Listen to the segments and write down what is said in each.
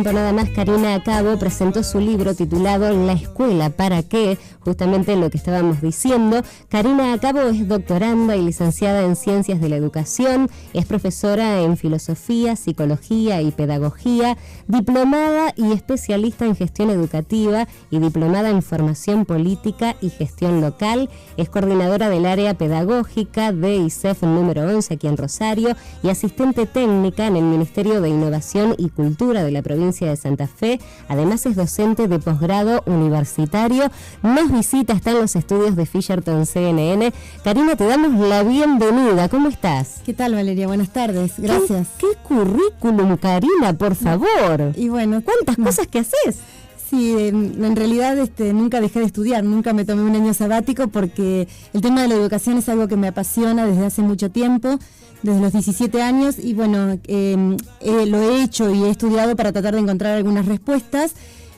tiempo nada más, Karina Acabo presentó su libro titulado La Escuela ¿Para qué? Justamente lo que estábamos diciendo. Karina Acabo es doctoranda y licenciada en Ciencias de la Educación, es profesora en Filosofía, Psicología y Pedagogía, diplomada y especialista en Gestión Educativa y diplomada en Formación Política y Gestión Local, es coordinadora del área pedagógica de ISEF número 11 aquí en Rosario y asistente técnica en el Ministerio de Innovación y Cultura de la provincia de Santa Fe. Además es docente de posgrado universitario. Nos visita, está en los estudios de Fisherton CNN. Karina, te damos la bienvenida. ¿Cómo estás? ¿Qué tal, Valeria? Buenas tardes. Gracias. ¿Qué currículum, Karina, por favor? Y bueno, ¿cuántas cosas que haces? Sí, en realidad nunca dejé de estudiar, nunca me tomé un año sabático porque el tema de la educación es algo que me apasiona desde hace mucho tiempo, desde los 17 años, y bueno, lo he hecho y he estudiado para tratar de encontrar algunas respuestas,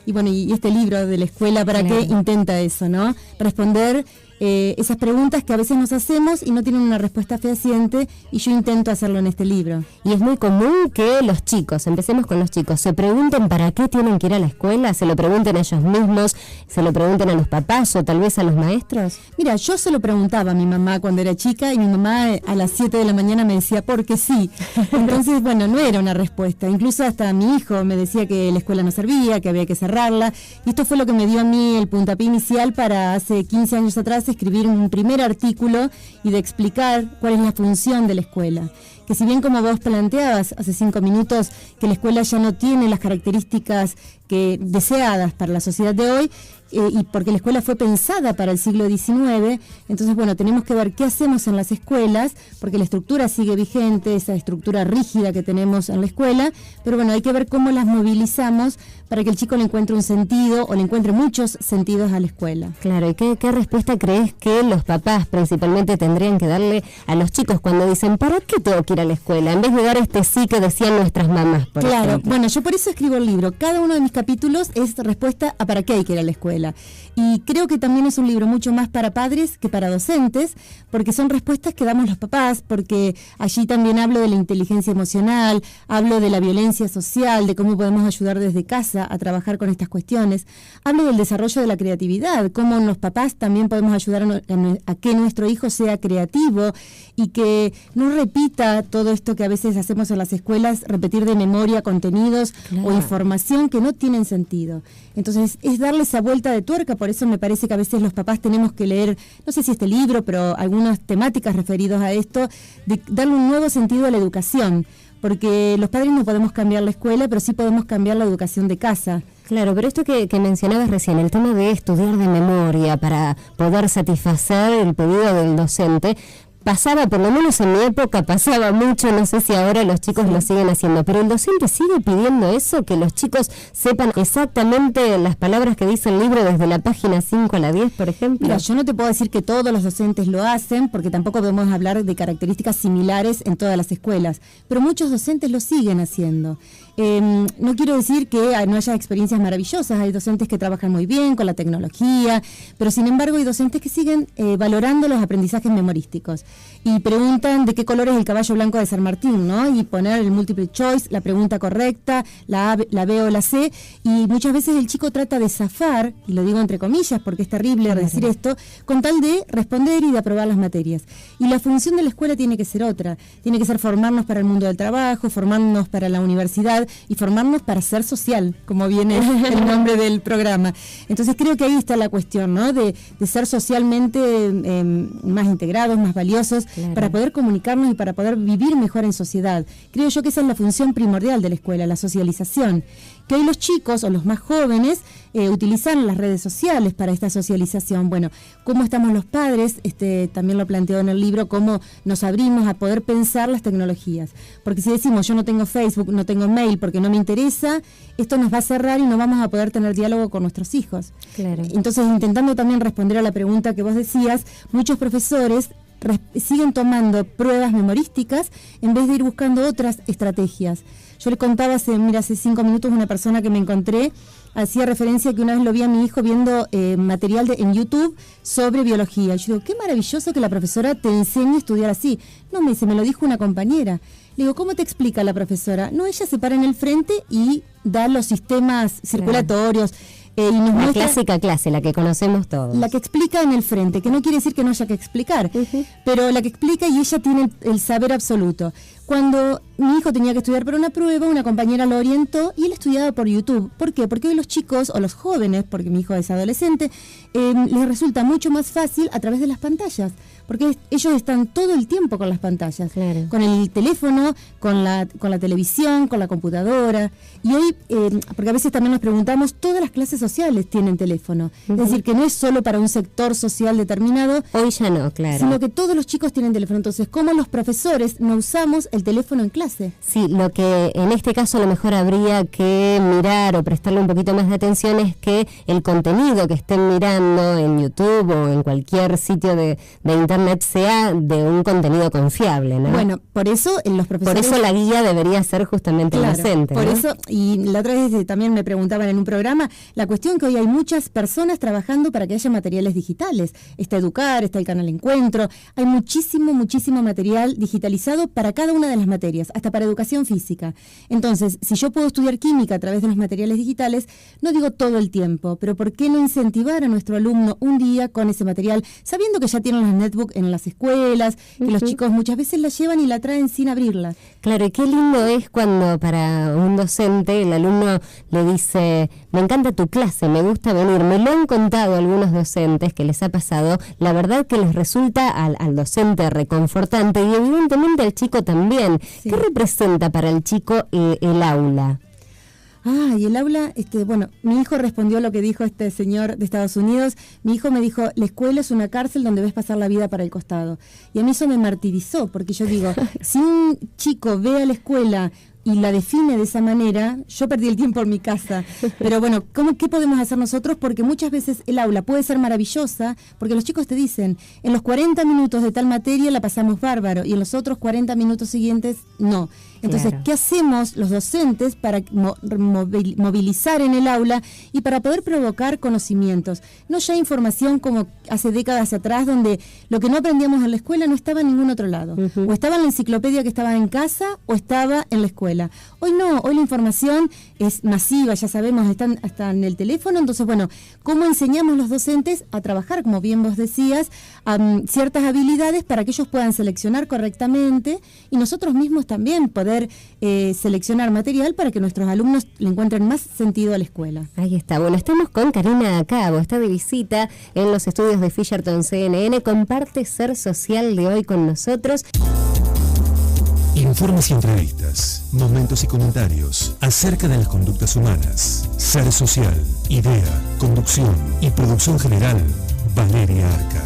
y bueno, y este libro de la escuela, ¿para qué? Intenta eso, ¿no? Responder esas preguntas que a veces nos hacemos y no tienen una respuesta fehaciente, y yo intento hacerlo en este libro. Y es muy común que los chicos, empecemos con los chicos, se pregunten para qué tienen que ir a la escuela, se lo pregunten a ellos mismos, se lo pregunten a los papás o tal vez a los maestros. Mira, yo se lo preguntaba a mi mamá cuando era chica, y mi mamá a las 7 de la mañana me decía, porque sí. Entonces, bueno, no era una respuesta. Incluso hasta mi hijo me decía que la escuela no servía, que había que cerrarla, y esto fue lo que me dio a mí el puntapié inicial para hace 15 años atrás escribir un primer artículo y de explicar cuál es la función de la escuela. Que si bien, como vos planteabas hace 5 minutos, que la escuela ya no tiene las características deseadas para la sociedad de hoy, y porque la escuela fue pensada para el siglo XIX, entonces bueno, tenemos que ver qué hacemos en las escuelas, porque la estructura sigue vigente, esa estructura rígida que tenemos en la escuela, pero bueno, hay que ver cómo las movilizamos para que el chico le encuentre un sentido, o le encuentre muchos sentidos a la escuela. Claro, ¿y qué respuesta crees que los papás principalmente tendrían que darle a los chicos cuando dicen, ¿para qué tengo que ir a la escuela? En vez de dar este sí que decían nuestras mamás, por ejemplo. Bueno, yo por eso escribo el libro. Cada uno de mis capítulos es respuesta a para qué hay que ir a la escuela. Y creo que también es un libro mucho más para padres que para docentes, porque son respuestas que damos los papás, porque allí también hablo de la inteligencia emocional, hablo de la violencia social, de cómo podemos ayudar desde casa a trabajar con estas cuestiones. Hablo del desarrollo de la creatividad, cómo los papás también podemos ayudar a que nuestro hijo sea creativo y que no repita todo esto que a veces hacemos en las escuelas, repetir de memoria contenidos o información que no tienen sentido. Entonces es darle esa vuelta de tuerca. Por eso me parece que a veces los papás tenemos que leer, no sé si este libro, pero algunas temáticas referidas a esto, de darle un nuevo sentido a la educación, porque los padres no podemos cambiar la escuela, pero sí podemos cambiar la educación de casa. Claro, pero esto que mencionabas recién, el tema de estudiar de memoria para poder satisfacer el pedido del docente, pasaba, por lo menos en mi época, pasaba mucho, no sé si ahora los chicos lo siguen haciendo, pero el docente sigue pidiendo eso, que los chicos sepan exactamente las palabras que dice el libro desde la página 5 a la 10, por ejemplo. Mira, yo no te puedo decir que todos los docentes lo hacen, porque tampoco podemos hablar de características similares en todas las escuelas, pero muchos docentes lo siguen haciendo. No quiero decir que no haya experiencias maravillosas, hay docentes que trabajan muy bien con la tecnología, pero sin embargo hay docentes que siguen valorando los aprendizajes memorísticos y preguntan de qué color es el caballo blanco de San Martín, ¿no? Y poner el multiple choice, la pregunta correcta, la A, la B o la C, y muchas veces el chico trata de zafar, y lo digo entre comillas porque es terrible decir esto, con tal de responder y de aprobar las materias. Y la función de la escuela tiene que ser otra, tiene que ser formarnos para el mundo del trabajo, formarnos para la universidad y formarnos para ser social, como viene el nombre del programa. Entonces creo que ahí está la cuestión, ¿no? De ser socialmente más integrados, más valiosos, para poder comunicarnos y para poder vivir mejor en sociedad. Creo yo que esa es la función primordial de la escuela, la socialización. Que hoy los chicos o los más jóvenes utilizan las redes sociales para esta socialización. Bueno, ¿cómo estamos los padres? También lo planteo en el libro, cómo nos abrimos a poder pensar las tecnologías. Porque si decimos, yo no tengo Facebook, no tengo mail porque no me interesa, esto nos va a cerrar y no vamos a poder tener diálogo con nuestros hijos. Claro. Entonces, intentando también responder a la pregunta que vos decías, muchos profesores siguen tomando pruebas memorísticas en vez de ir buscando otras estrategias. Yo le contaba hace 5 minutos una persona que me encontré, hacía referencia que una vez lo vi a mi hijo viendo material en YouTube sobre biología. Yo digo, qué maravilloso que la profesora te enseñe a estudiar así. No, me dice, me lo dijo una compañera. Le digo, ¿cómo te explica la profesora? No, ella se para en el frente y da los sistemas circulatorios. Y nos la muestra clásica clase, la que conocemos todos. la que explica en el frente, que no quiere decir que no haya que explicar, pero la que explica y ella tiene el saber absoluto. Cuando mi hijo tenía que estudiar para una prueba, una compañera lo orientó y él estudiaba por YouTube. ¿Por qué? Porque hoy los chicos o los jóvenes, porque mi hijo es adolescente, les resulta mucho más fácil a través de las pantallas, porque ellos están todo el tiempo con las pantallas, claro, con el teléfono, con la televisión, con la computadora. Y hoy, porque a veces también nos preguntamos, todas las clases sociales tienen teléfono. Es decir, que no es solo para un sector social determinado. Hoy ya no, claro. Sino que todos los chicos tienen teléfono. Entonces, ¿cómo los profesores no usamos el teléfono en clase? Sí, lo que en este caso a lo mejor habría que mirar o prestarle un poquito más de atención es que el contenido que estén mirando en YouTube o en cualquier sitio de internet sea de un contenido confiable, ¿no? Bueno, por eso los profesores... Por eso la guía debería ser justamente claro, el docente, por ¿no? eso, y la otra vez también me preguntaban en un programa, la cuestión que hoy hay muchas personas trabajando para que haya materiales digitales. Está Educar, está el canal Encuentro, hay muchísimo material digitalizado para cada una de las materias, hasta para educación física. Entonces, si yo puedo estudiar química a través de los materiales digitales, no digo todo el tiempo, pero ¿por qué no incentivar a nuestro alumno un día con ese material, sabiendo que ya tienen las netbooks en las escuelas, que los chicos muchas veces la llevan y la traen sin abrirla? Claro, y qué lindo es cuando para un docente el alumno le dice, me encanta tu clase, me gusta venir. Me lo han contado algunos docentes que les ha pasado, la verdad que les resulta al docente reconfortante y evidentemente al chico también. Sí. ¿Qué representa para el chico el aula? Y el aula, bueno, mi hijo respondió lo que dijo este señor de Estados Unidos. Mi hijo me dijo, la escuela es una cárcel donde ves pasar la vida para el costado. Y a mí eso me martirizó, porque yo digo, si un chico ve a la escuela y la define de esa manera, yo perdí el tiempo en mi casa. Pero bueno, ¿qué podemos hacer nosotros? Porque muchas veces el aula puede ser maravillosa, porque los chicos te dicen, en los 40 minutos de tal materia la pasamos bárbaro, y en los otros 40 minutos siguientes, no. Entonces, claro, ¿qué hacemos los docentes para movilizar en el aula y para poder provocar conocimientos? No ya información como hace décadas atrás, donde lo que no aprendíamos en la escuela no estaba en ningún otro lado. O estaba en la enciclopedia que estaba en casa, o estaba en la escuela. Hoy no, hoy la información es masiva, ya sabemos, están hasta en el teléfono. Entonces, bueno, ¿cómo enseñamos los docentes a trabajar, como bien vos decías, ciertas habilidades para que ellos puedan seleccionar correctamente y nosotros mismos también poder seleccionar material para que nuestros alumnos le encuentren más sentido a la escuela? Ahí está. Bueno, estamos con Karina Cabo, está de visita en los estudios de Fisherton CNN, comparte Ser Social de hoy con nosotros. Informes y entrevistas, momentos y comentarios acerca de las conductas humanas. Ser Social, idea, conducción y producción general, Valeria Arca.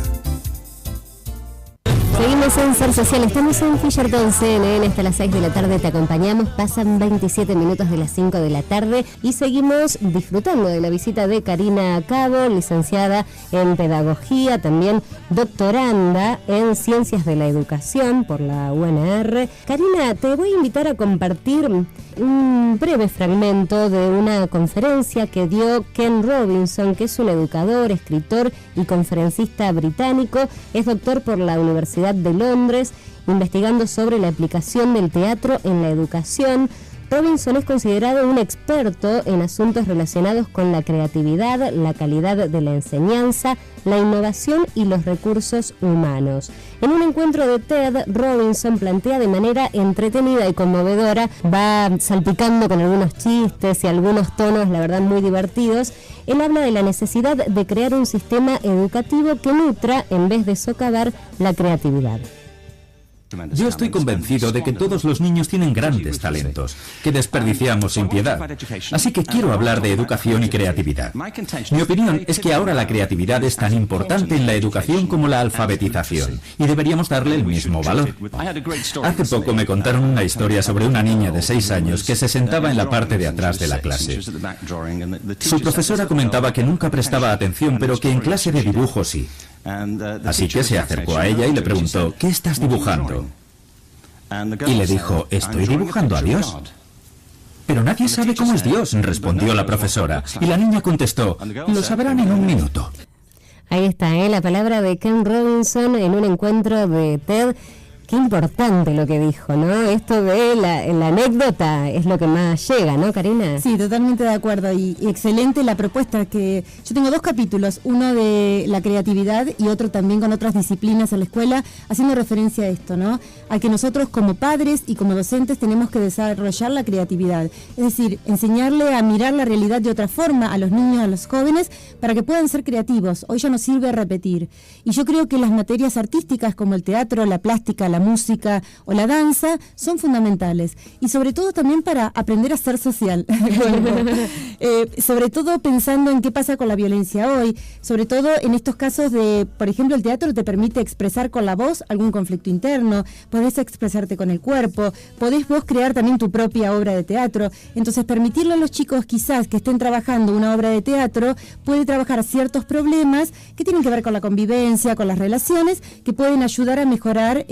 Seguimos en Ser Social, estamos en Fisherton CNN, hasta las 6 de la tarde te acompañamos, pasan 27 minutos de las 5 de la tarde y seguimos disfrutando de la visita de Karina Cabo, licenciada en Pedagogía, también doctoranda en Ciencias de la Educación por la UNR. Karina, te voy a invitar a compartir un breve fragmento de una conferencia que dio Ken Robinson, que es un educador, escritor y conferencista británico, es doctor por la Universidad de Londres, investigando sobre la aplicación del teatro en la educación. Robinson es considerado un experto en asuntos relacionados con la creatividad, la calidad de la enseñanza, la innovación y los recursos humanos. En un encuentro de TED, Robinson plantea de manera entretenida y conmovedora, va salpicando con algunos chistes y algunos tonos, la verdad, muy divertidos. Él habla de la necesidad de crear un sistema educativo que nutra, en vez de socavar, la creatividad. Yo estoy convencido de que todos los niños tienen grandes talentos, que desperdiciamos sin piedad. Así que quiero hablar de educación y creatividad. Mi opinión es que ahora la creatividad es tan importante en la educación como la alfabetización, y deberíamos darle el mismo valor. Hace poco me contaron una historia sobre una niña de 6 años que se sentaba en la parte de atrás de la clase. Su profesora comentaba que nunca prestaba atención, pero que en clase de dibujo sí. Así que se acercó a ella y le preguntó, ¿qué estás dibujando? Y le dijo, estoy dibujando a Dios. Pero nadie sabe cómo es Dios, respondió la profesora. Y la niña contestó, lo sabrán en un minuto. Ahí está, la palabra de Ken Robinson en un encuentro de TED. Qué importante lo que dijo, ¿no? Esto de la anécdota es lo que más llega, ¿no, Karina? Sí, totalmente de acuerdo. Y excelente la propuesta, que yo tengo 2 capítulos, uno de la creatividad y otro también con otras disciplinas en la escuela, haciendo referencia a esto, ¿no? A que nosotros como padres y como docentes tenemos que desarrollar la creatividad. Es decir, enseñarle a mirar la realidad de otra forma a los niños, a los jóvenes, para que puedan ser creativos. Hoy ya no sirve repetir. Y yo creo que las materias artísticas como el teatro, la plástica, la música o la danza son fundamentales, y sobre todo también para aprender a ser social. Sobre todo pensando en qué pasa con la violencia hoy, sobre todo en estos casos de, por ejemplo, el teatro te permite expresar con la voz algún conflicto interno, podés expresarte con el cuerpo, podés vos crear también tu propia obra de teatro. Entonces permitirle a los chicos quizás que estén trabajando una obra de teatro puede trabajar ciertos problemas que tienen que ver con la convivencia, con las relaciones, que pueden ayudar a mejorar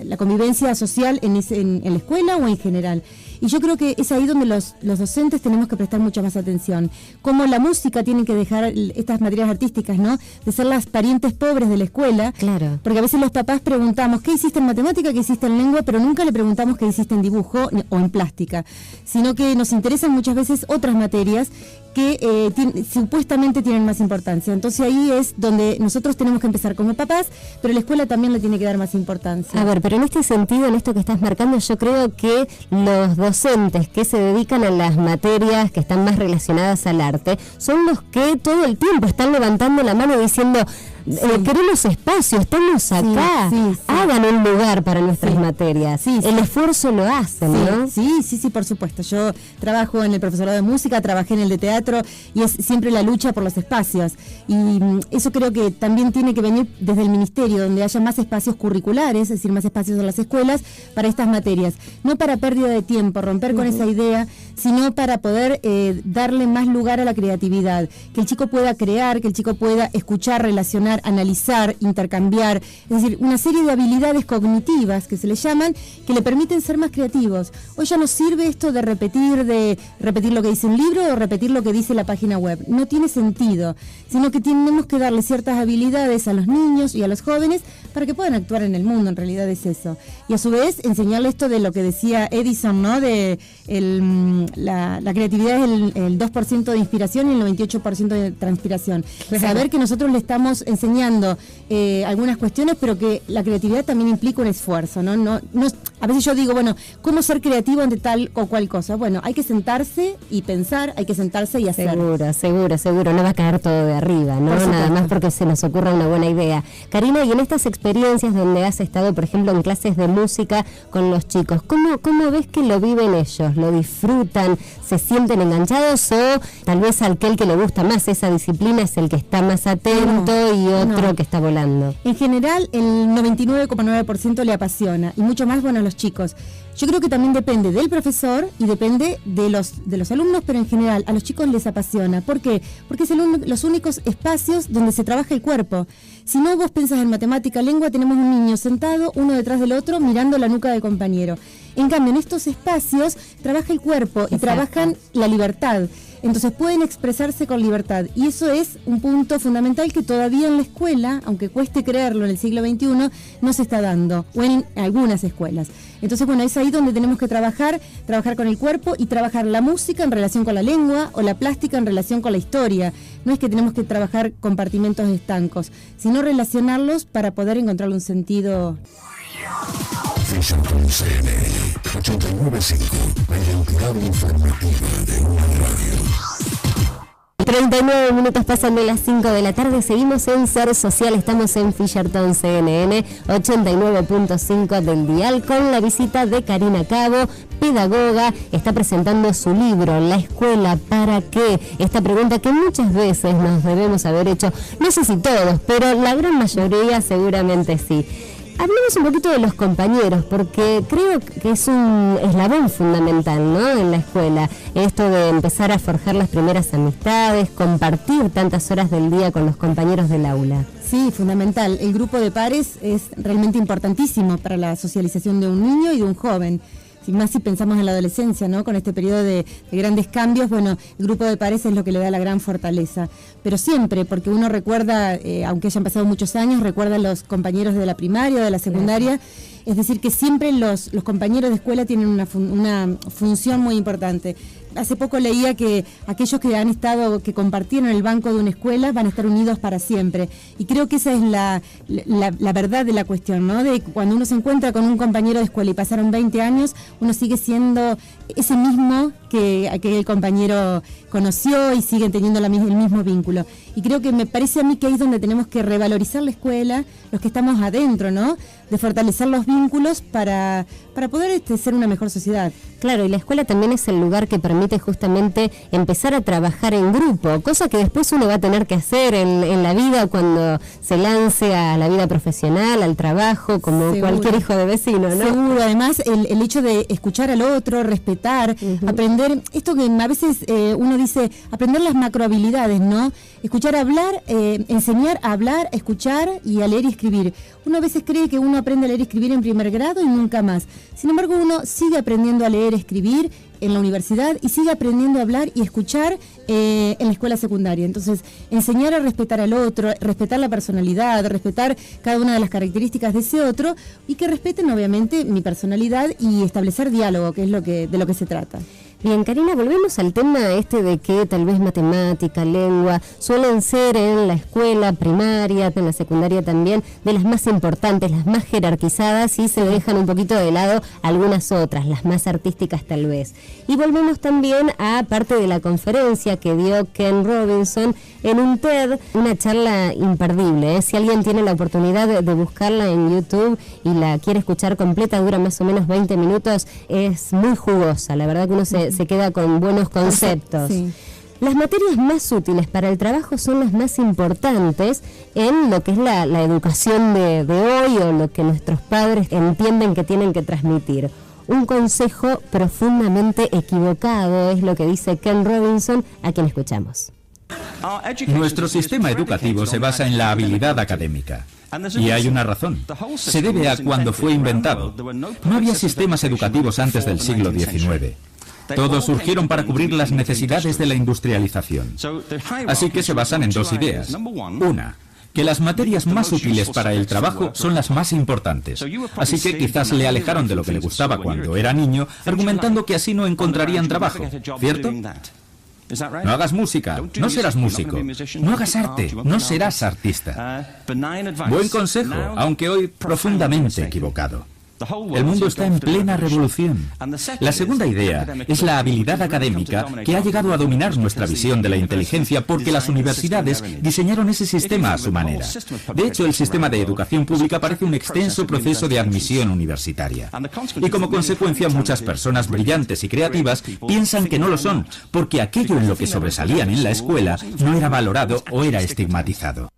la convivencia social en la escuela o en general. Y yo creo que es ahí donde los docentes tenemos que prestar mucha más atención. Como la música tiene que dejar estas materias artísticas, ¿no? De ser las parientes pobres de la escuela. Claro. Porque a veces los papás preguntamos, ¿qué hiciste en matemática, qué hiciste en lengua? Pero nunca le preguntamos qué hiciste en dibujo o en plástica. Sino que nos interesan muchas veces otras materias que supuestamente tienen más importancia. Entonces ahí es donde nosotros tenemos que empezar como papás, pero la escuela también le tiene que dar más importancia. A ver, pero en este sentido, en esto que estás marcando, yo creo que los docentes que se dedican a las materias que están más relacionadas al arte son los que todo el tiempo están levantando la mano diciendo... Sí. Queremos espacio, estamos acá, sí. Hagan un lugar para nuestras materias, el esfuerzo lo hacen, ¿no? Sí, por supuesto. Yo trabajo en el profesorado de música, trabajé en el de teatro y es siempre la lucha por los espacios, y eso creo que también tiene que venir desde el ministerio, donde haya más espacios curriculares, es decir, más espacios en las escuelas para estas materias, no para pérdida de tiempo, romper con esa idea, sino para poder darle más lugar a la creatividad, que el chico pueda crear, que el chico pueda escuchar, relacionar, analizar, intercambiar, es decir, una serie de habilidades cognitivas que se le llaman, que le permiten ser más creativos. Hoy ya no sirve esto de repetir lo que dice un libro o repetir lo que dice la página web, no tiene sentido, sino que tenemos que darle ciertas habilidades a los niños y a los jóvenes para que puedan actuar en el mundo, en realidad es eso. Y a su vez enseñarle esto de lo que decía Edison, ¿no? De la creatividad es el 2% de inspiración y el 98% de transpiración. Saber que nosotros le estamos enseñando algunas cuestiones, pero que la creatividad también implica un esfuerzo, ¿no? A veces yo digo, bueno, ¿cómo ser creativo ante tal o cual cosa? Bueno, hay que sentarse y pensar, hay que sentarse y hacer. Seguro, no va a caer todo de arriba, ¿no? Nada más porque se nos ocurra una buena idea. Karina, y en estas experiencias donde has estado, por ejemplo, en clases de música con los chicos, ¿cómo ves que lo viven ellos? ¿Lo disfrutan? ¿Se sienten enganchados? ¿O tal vez aquel que le gusta más esa disciplina es el que está más atento y otro que está volando? En general, el 99,9% le apasiona, y mucho más, bueno, a los chicos. Yo creo que también depende del profesor y depende de los alumnos, pero en general a los chicos les apasiona. ¿Por qué? Porque es los únicos espacios donde se trabaja el cuerpo. Si no, vos pensás en matemática, lengua, tenemos un niño sentado, uno detrás del otro, mirando la nuca del compañero. En cambio, en estos espacios trabaja el cuerpo y trabajan la libertad. Entonces pueden expresarse con libertad, y eso es un punto fundamental que todavía en la escuela, aunque cueste creerlo en el siglo XXI, no se está dando, o en algunas escuelas. Entonces, bueno, es ahí donde tenemos que trabajar con el cuerpo y trabajar la música en relación con la lengua o la plástica en relación con la historia. No es que tenemos que trabajar compartimentos estancos, sino relacionarlos para poder encontrarle un sentido. Fisherton CNN 89.5, la identidad informativa de una radio. 39 minutos pasan de las 5 de la tarde, seguimos en Ser Social, estamos en Fisherton CNN 89.5 del dial con la visita de Karina Cabo, pedagoga, está presentando su libro, La Escuela ¿Para qué? Esta pregunta que muchas veces nos debemos haber hecho, no sé si todos, pero la gran mayoría seguramente sí. Hablemos un poquito de los compañeros, porque creo que es un eslabón fundamental, ¿no?, en la escuela, esto de empezar a forjar las primeras amistades, compartir tantas horas del día con los compañeros del aula. Sí, fundamental. El grupo de pares es realmente importantísimo para la socialización de un niño y de un joven. más si pensamos en la adolescencia, ¿no? Con este periodo de grandes cambios, bueno, el grupo de pares es lo que le da la gran fortaleza. Pero siempre, porque uno recuerda, aunque hayan pasado muchos años, recuerda a los compañeros de la primaria o de la secundaria. Es decir, que siempre los compañeros de escuela tienen una función muy importante. Hace poco leía que aquellos que compartieron el banco de una escuela van a estar unidos para siempre. Y creo que esa es la verdad de la cuestión, ¿no? De cuando uno se encuentra con un compañero de escuela y pasaron 20 años, uno sigue siendo ese mismo que aquel compañero conoció y siguen teniendo el mismo vínculo. Y creo que me parece a mí que ahí es donde tenemos que revalorizar la escuela, los que estamos adentro, ¿no? De fortalecer los vínculos para poder ser una mejor sociedad. Claro, y la escuela también es el lugar que permite justamente empezar a trabajar en grupo, cosa que después uno va a tener que hacer en la vida cuando se lance a la vida profesional, al trabajo, como seguro, cualquier hijo de vecino, ¿no? Seguro, además el hecho de escuchar al otro, respetar, aprender, esto que a veces uno dice, aprender las macrohabilidades, ¿no? Escuchar hablar, enseñar a hablar, escuchar y a leer y escribir. Uno a veces cree que uno aprende a leer y escribir en primer grado y nunca más. Sin embargo, uno sigue aprendiendo a leer y escribir en la universidad y sigue aprendiendo a hablar y escuchar en la escuela secundaria. Entonces, enseñar a respetar al otro, respetar la personalidad, respetar cada una de las características de ese otro y que respeten, obviamente, mi personalidad y establecer diálogo, que es de lo que se trata. Bien, Karina, volvemos al tema de que tal vez matemática, lengua, suelen ser en la escuela primaria, en la secundaria también, de las más importantes, las más jerarquizadas, y se dejan un poquito de lado algunas otras, las más artísticas tal vez. Y volvemos también a parte de la conferencia que dio Ken Robinson en un TED, una charla imperdible. Si alguien tiene la oportunidad de buscarla en YouTube y la quiere escuchar completa, dura más o menos 20 minutos, es muy jugosa, la verdad que uno se queda con buenos conceptos. Sí. Las materias más útiles para el trabajo son las más importantes en lo que es la educación de hoy, o lo que nuestros padres entienden que tienen que transmitir. Un consejo profundamente equivocado es lo que dice Ken Robinson, a quien escuchamos. Nuestro sistema educativo se basa en la habilidad académica. Y hay una razón. Se debe a cuando fue inventado. No había sistemas educativos antes del siglo XIX. Todos surgieron para cubrir las necesidades de la industrialización. Así que se basan en dos ideas. Una, que las materias más útiles para el trabajo son las más importantes. Así que quizás le alejaron de lo que le gustaba cuando era niño, argumentando que así no encontrarían trabajo, ¿cierto? No hagas música, no serás músico. No hagas arte, no serás artista. Buen consejo, aunque hoy profundamente equivocado. El mundo está en plena revolución. La segunda idea es la habilidad académica, que ha llegado a dominar nuestra visión de la inteligencia porque las universidades diseñaron ese sistema a su manera. De hecho, el sistema de educación pública parece un extenso proceso de admisión universitaria. Y como consecuencia, muchas personas brillantes y creativas piensan que no lo son, porque aquello en lo que sobresalían en la escuela no era valorado o era estigmatizado.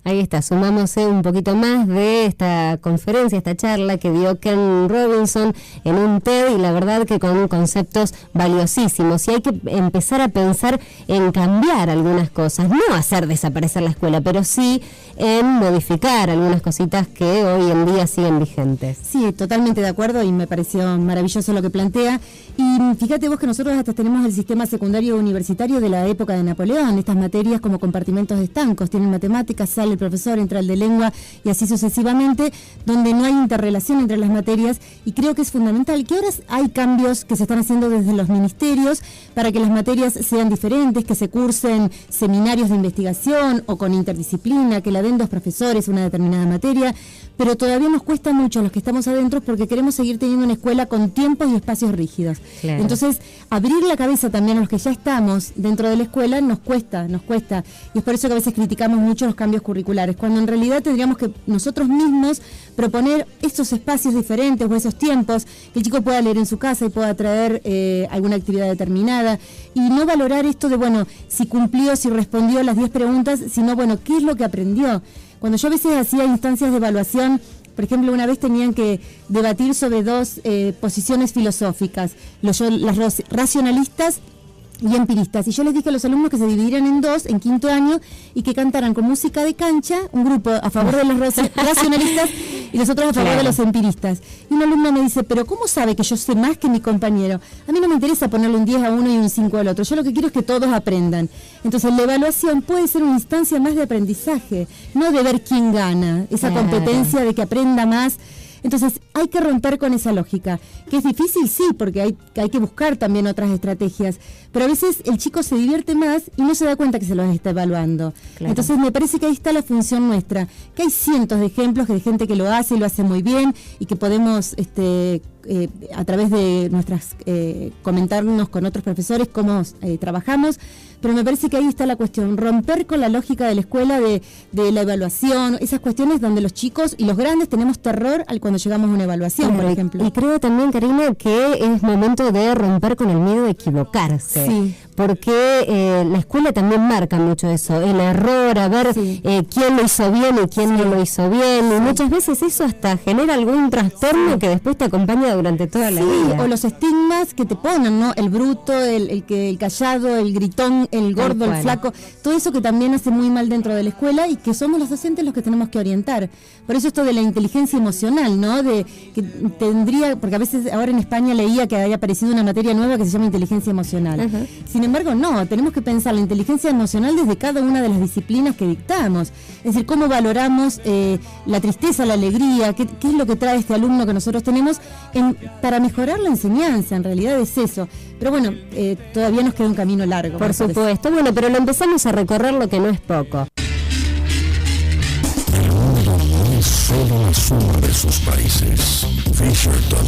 Ahí está, sumamos un poquito más de esta conferencia, esta charla que dio Ken Robinson en un TED, y la verdad que con conceptos valiosísimos. Y hay que empezar a pensar en cambiar algunas cosas, no hacer desaparecer la escuela, pero sí en modificar algunas cositas que hoy en día siguen vigentes. Sí, totalmente de acuerdo, y me pareció maravilloso lo que plantea. Y fíjate vos que nosotros hasta tenemos el sistema secundario universitario de la época de Napoleón. Estas materias como compartimentos estancos, tienen matemáticas, sale el profesor, entra el de lengua y así sucesivamente, donde no hay interrelación entre las materias, y creo que es fundamental que ahora hay cambios que se están haciendo desde los ministerios para que las materias sean diferentes, que se cursen seminarios de investigación o con interdisciplina, que la den dos profesores una determinada materia, pero todavía nos cuesta mucho a los que estamos adentro porque queremos seguir teniendo una escuela con tiempos y espacios rígidos. Claro. Entonces, abrir la cabeza también a los que ya estamos dentro de la escuela nos cuesta, y es por eso que a veces criticamos mucho los cambios curriculares, cuando en realidad tendríamos que nosotros mismos proponer estos espacios diferentes o esos tiempos, que el chico pueda leer en su casa y pueda traer alguna actividad determinada, y no valorar esto de, bueno, si cumplió, si respondió las 10 preguntas, sino, bueno, ¿qué es lo que aprendió? Cuando yo a veces hacía instancias de evaluación, por ejemplo, una vez tenían que debatir sobre dos posiciones filosóficas, las racionalistas y empiristas, y yo les dije a los alumnos que se dividieran en dos en quinto año y que cantaran con música de cancha, un grupo a favor de los racionalistas Y nosotros a favor de los empiristas. Y una alumna me dice, pero ¿cómo sabe que yo sé más que mi compañero? A mí no me interesa ponerle un 10 a uno y un 5 al otro. Yo lo que quiero es que todos aprendan. Entonces la evaluación puede ser una instancia más de aprendizaje, no de ver quién gana, esa competencia de que aprenda más. Entonces hay que romper con esa lógica, que es difícil, sí, porque hay que buscar también otras estrategias, pero a veces el chico se divierte más y no se da cuenta que se los está evaluando. Claro. Entonces me parece que ahí está la función nuestra, que hay cientos de ejemplos de gente que lo hace y lo hace muy bien y que podemos a través de nuestras comentarnos con otros profesores cómo trabajamos, pero me parece que ahí está la cuestión, romper con la lógica de la escuela de la evaluación, esas cuestiones donde los chicos y los grandes tenemos terror cuando llegamos a una evaluación, por ejemplo. Y creo también, Karina, que es momento de romper con el miedo de equivocarse, sí, porque la escuela también marca mucho eso, el error, a ver quién lo hizo bien y quién no lo hizo bien, y muchas veces eso hasta genera algún trastorno que después te acompaña durante toda la vida. O los estigmas que te ponen, ¿no? El bruto, el callado, el gritón, el gordo, el flaco, todo eso que también hace muy mal dentro de la escuela y que somos los docentes los que tenemos que orientar. Por eso esto de la inteligencia emocional, ¿no? De que tendría, porque a veces ahora en España leía que había aparecido una materia nueva que se llama inteligencia emocional. Sin embargo, no, tenemos que pensar la inteligencia emocional desde cada una de las disciplinas que dictamos. Es decir, cómo valoramos la tristeza, la alegría, qué es lo que trae este alumno que nosotros tenemos para mejorar la enseñanza, en realidad es eso. Pero bueno, todavía nos queda un camino largo. Por supuesto, bueno, pero lo empezamos a recorrer, lo que no es poco. El mundo no es solo la suma de sus países. Fisherton,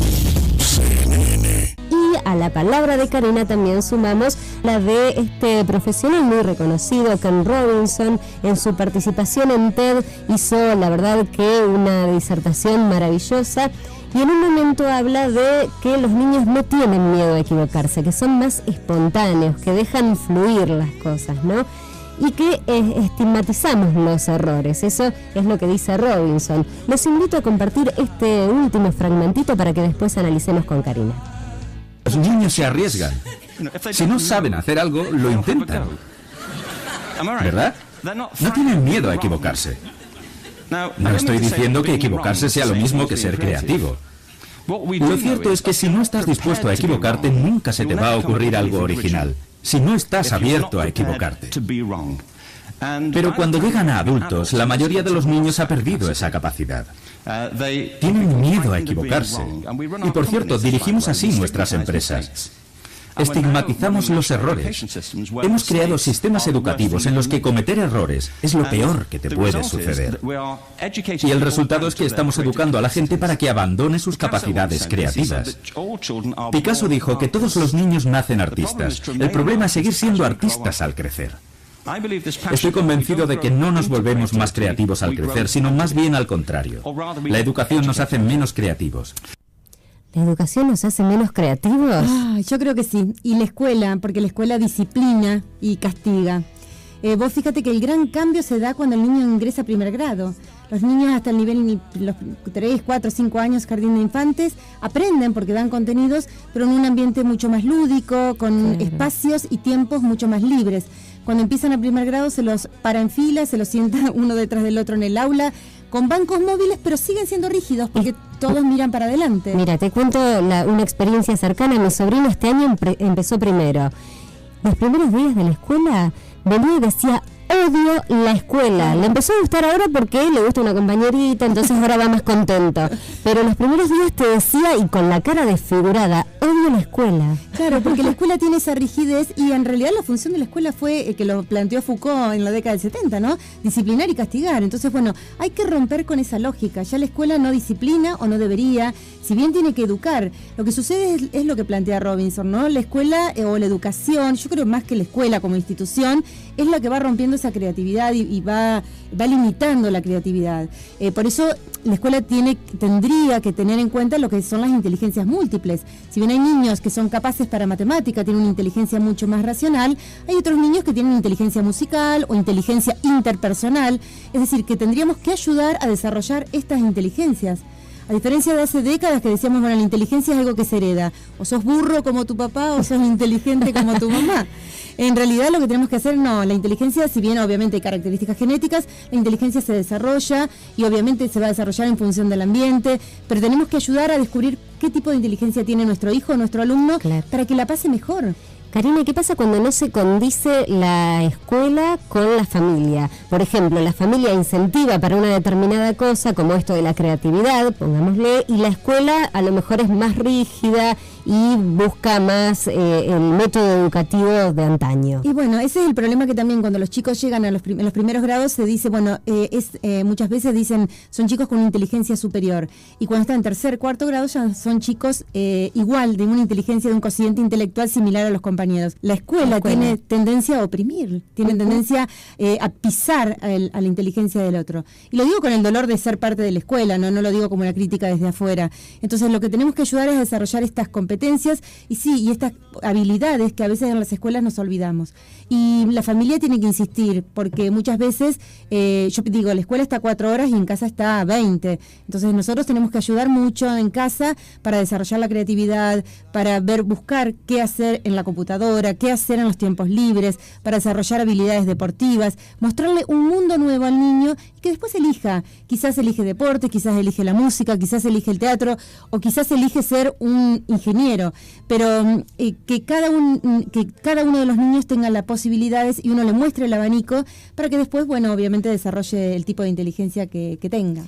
CNN. Y a la palabra de Karina también sumamos la de este profesional muy reconocido, Ken Robinson. En su participación en TED hizo, la verdad, que una disertación maravillosa. Y en un momento habla de que los niños no tienen miedo a equivocarse, que son más espontáneos, que dejan fluir las cosas, ¿no? Y que estigmatizamos los errores. Eso es lo que dice Robinson. Los invito a compartir este último fragmentito para que después analicemos con Karina. Los niños se arriesgan. Si no saben hacer algo, lo intentan. ¿Verdad? No tienen miedo a equivocarse. No estoy diciendo que equivocarse sea lo mismo que ser creativo. Lo cierto es que si no estás dispuesto a equivocarte, nunca se te va a ocurrir algo original. Si no estás abierto a equivocarte. Pero cuando llegan a adultos, la mayoría de los niños ha perdido esa capacidad. Tienen miedo a equivocarse. Y por cierto, dirigimos así nuestras empresas. Estigmatizamos los errores. Hemos creado sistemas educativos en los que cometer errores es lo peor que te puede suceder. Y el resultado es que estamos educando a la gente para que abandone sus capacidades creativas. Picasso dijo que todos los niños nacen artistas. El problema es seguir siendo artistas al crecer. Estoy convencido de que no nos volvemos más creativos al crecer, sino más bien al contrario. La educación nos hace menos creativos. ¿La educación nos hace menos creativos? Yo creo que sí. Y la escuela, porque la escuela disciplina y castiga. Vos fíjate que el gran cambio se da cuando el niño ingresa a primer grado. Los niños hasta el nivel, los 3, 4, 5 años, jardín de infantes, aprenden porque dan contenidos, pero en un ambiente mucho más lúdico, con espacios y tiempos mucho más libres. Cuando empiezan a primer grado se los para en fila, se los sienta uno detrás del otro en el aula, con bancos móviles, pero siguen siendo rígidos porque todos miran para adelante. Mira, te cuento una experiencia cercana. Mi sobrino este año empezó primero. Los primeros días de la escuela venía y decía: odio la escuela. Le empezó a gustar ahora porque le gusta una compañerita, entonces ahora va más contento. Pero los primeros días te decía, y con la cara desfigurada, odio la escuela. Claro, porque la escuela tiene esa rigidez y en realidad la función de la escuela fue que lo planteó Foucault en la década del 70, ¿no? Disciplinar y castigar. Entonces, bueno, hay que romper con esa lógica. Ya la escuela no disciplina o no debería, si bien tiene que educar. Lo que sucede es lo que plantea Robinson, ¿no? La escuela o la educación, yo creo más que la escuela como institución, es la que va rompiendo esa creatividad y va limitando la creatividad. Por eso la escuela tendría que tener en cuenta lo que son las inteligencias múltiples. Si bien hay niños que son capaces para matemática, tienen una inteligencia mucho más racional, hay otros niños que tienen inteligencia musical o inteligencia interpersonal, es decir, que tendríamos que ayudar a desarrollar estas inteligencias. A diferencia de hace décadas que decíamos, bueno, la inteligencia es algo que se hereda. O sos burro como tu papá o sos inteligente como tu mamá. En realidad lo que tenemos que hacer, no, la inteligencia, si bien obviamente hay características genéticas, la inteligencia se desarrolla y obviamente se va a desarrollar en función del ambiente, pero tenemos que ayudar a descubrir qué tipo de inteligencia tiene nuestro hijo o nuestro alumno, claro, para que la pase mejor. Karina, ¿qué pasa cuando no se condice la escuela con la familia? Por ejemplo, la familia incentiva para una determinada cosa, como esto de la creatividad, pongámosle, y la escuela a lo mejor es más rígida y busca más el método educativo de antaño. Y bueno, ese es el problema, que también cuando los chicos llegan a los primeros grados se dice, bueno, muchas veces dicen son chicos con una inteligencia superior, y cuando están en tercer, cuarto grado ya son chicos igual, de una inteligencia, de un cociente intelectual similar a los compañeros. La escuela tiene tendencia a oprimir, tiene tendencia a pisar a la inteligencia del otro. Y lo digo con el dolor de ser parte de la escuela, no lo digo como una crítica desde afuera. Entonces lo que tenemos que ayudar es a desarrollar estas competencias y estas habilidades que a veces en las escuelas nos olvidamos. Y la familia tiene que insistir, porque muchas veces, yo digo, la escuela está 4 horas y en casa está 20. Entonces nosotros tenemos que ayudar mucho en casa para desarrollar la creatividad, para buscar qué hacer en la computadora, qué hacer en los tiempos libres, para desarrollar habilidades deportivas, mostrarle un mundo nuevo al niño y que después elija. Quizás elige deporte, quizás elige la música, quizás elige el teatro, o quizás elige ser un ingeniero, pero que cada uno de los niños tenga las posibilidades y uno le muestre el abanico para que después, bueno, obviamente desarrolle el tipo de inteligencia que tenga.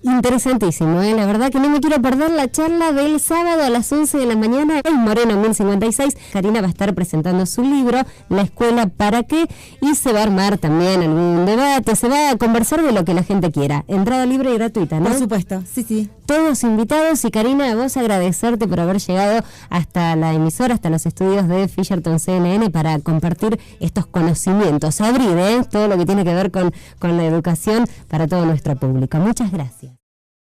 Interesantísimo, la verdad que no me quiero perder la charla del sábado a las 11 de la mañana en Moreno 1056. Karina va a estar presentando su libro, La Escuela para qué, y se va a armar también algún debate, se va a conversar de lo que la gente quiera. Entrada libre y gratuita, ¿no? Por supuesto, sí. Todos invitados. Y Karina, a vos agradecerte por haber llegado hasta la emisora, hasta los estudios de Fisherton CNN para compartir estos conocimientos, abrir todo lo que tiene que ver con la educación para todo nuestro público. Muchas gracias.